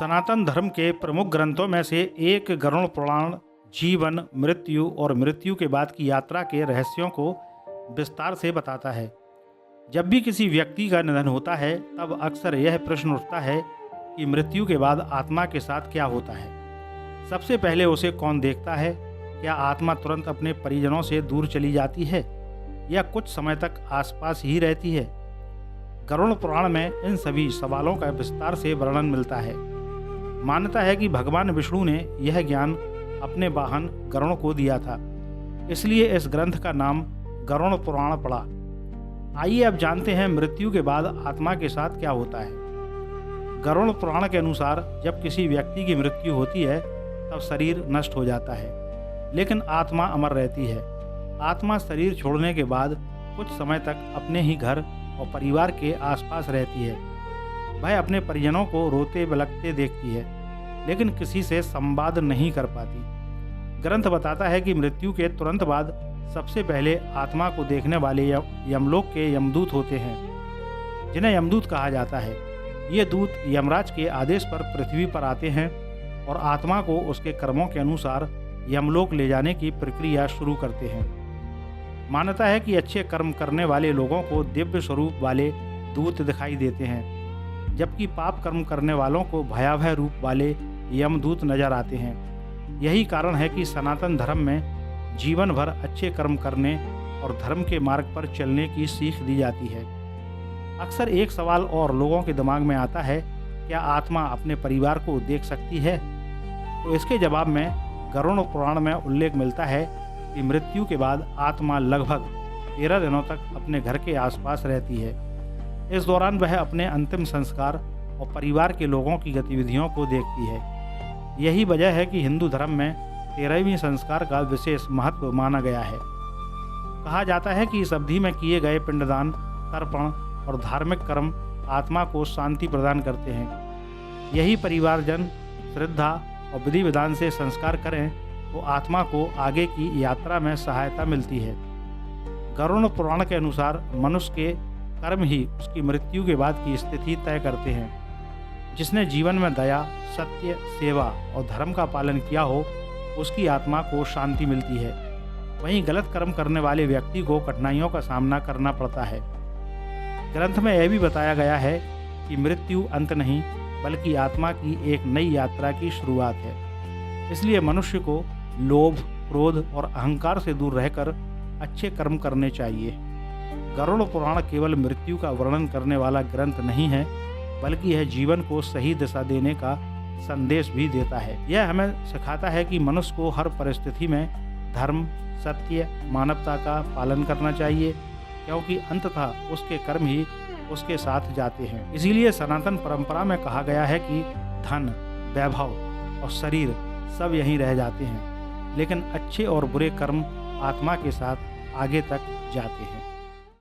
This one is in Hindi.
सनातन धर्म के प्रमुख ग्रंथों में से एक गरुड़ पुराण जीवन, मृत्यु और मृत्यु के बाद की यात्रा के रहस्यों को विस्तार से बताता है। जब भी किसी व्यक्ति का निधन होता है तब अक्सर यह प्रश्न उठता है कि मृत्यु के बाद आत्मा के साथ क्या होता है। सबसे पहले उसे कौन देखता है? क्या आत्मा तुरंत अपने परिजनों से दूर चली जाती है या कुछ समय तक आसपास ही रहती है? गरुड़ पुराण में इन सभी सवालों का विस्तार से वर्णन मिलता है। मान्यता है कि भगवान विष्णु ने यह ज्ञान अपने वाहन गरुड़ को दिया था, इसलिए इस ग्रंथ का नाम गरुड़ पुराण पड़ा। आइए अब जानते हैं मृत्यु के बाद आत्मा के साथ क्या होता है। गरुड़ पुराण के अनुसार जब किसी व्यक्ति की मृत्यु होती है तब शरीर नष्ट हो जाता है, लेकिन आत्मा अमर रहती है। आत्मा शरीर छोड़ने के बाद कुछ समय तक अपने ही घर और परिवार के आसपास रहती है। वह अपने परिजनों को रोते बिलखते देखती है, लेकिन किसी से संवाद नहीं कर पाती। ग्रंथ बताता है कि मृत्यु के तुरंत बाद सबसे पहले आत्मा को देखने वाले यमलोक के यमदूत होते हैं, जिन्हें यमदूत कहा जाता है। ये दूत यमराज के आदेश पर पृथ्वी पर आते हैं और आत्मा को उसके कर्मों के अनुसार यमलोक ले जाने की प्रक्रिया शुरू करते हैं। मान्यता है कि अच्छे कर्म करने वाले लोगों को दिव्य स्वरूप वाले दूत दिखाई देते हैं, जबकि पाप कर्म करने वालों को भयावह रूप वाले यमदूत नजर आते हैं। यही कारण है कि सनातन धर्म में जीवन भर अच्छे कर्म करने और धर्म के मार्ग पर चलने की सीख दी जाती है। अक्सर एक सवाल और लोगों के दिमाग में आता है, क्या आत्मा अपने परिवार को देख सकती है? तो इसके जवाब में गरुड़ पुराण में उल्लेख मिलता है कि मृत्यु के बाद आत्मा लगभग 13 दिनों तक अपने घर के आसपास रहती है। इस दौरान वह अपने अंतिम संस्कार और परिवार के लोगों की गतिविधियों को देखती है। यही वजह है कि हिंदू धर्म में 13वें संस्कार का विशेष महत्व माना गया है। कहा जाता है कि इस अवधि में किए गए पिंडदान, तर्पण और धार्मिक कर्म आत्मा को शांति प्रदान करते हैं। यही परिवारजन श्रद्धा और विधि विधान से संस्कार करें तो आत्मा को आगे की यात्रा में सहायता मिलती है। गरुड़ पुराण के अनुसार मनुष्य के कर्म ही उसकी मृत्यु के बाद की स्थिति तय करते हैं। जिसने जीवन में दया, सत्य, सेवा और धर्म का पालन किया हो, उसकी आत्मा को शांति मिलती है। वहीं गलत कर्म करने वाले व्यक्ति को कठिनाइयों का सामना करना पड़ता है। ग्रंथ में यह भी बताया गया है कि मृत्यु अंत नहीं, बल्कि आत्मा की एक नई यात्रा की शुरुआत है। इसलिए मनुष्य को लोभ, क्रोध और अहंकार से दूर रहकर अच्छे कर्म करने चाहिए। गरुड़ पुराण केवल मृत्यु का वर्णन करने वाला ग्रंथ नहीं है, बल्कि यह जीवन को सही दिशा देने का संदेश भी देता है। यह हमें सिखाता है कि मनुष्य को हर परिस्थिति में धर्म, सत्य, मानवता का पालन करना चाहिए, क्योंकि अंततः उसके कर्म ही उसके साथ जाते हैं। इसीलिए सनातन परंपरा में कहा गया है कि धन, वैभव और शरीर सब यहीं रह जाते हैं, लेकिन अच्छे और बुरे कर्म आत्मा के साथ आगे तक जाते हैं।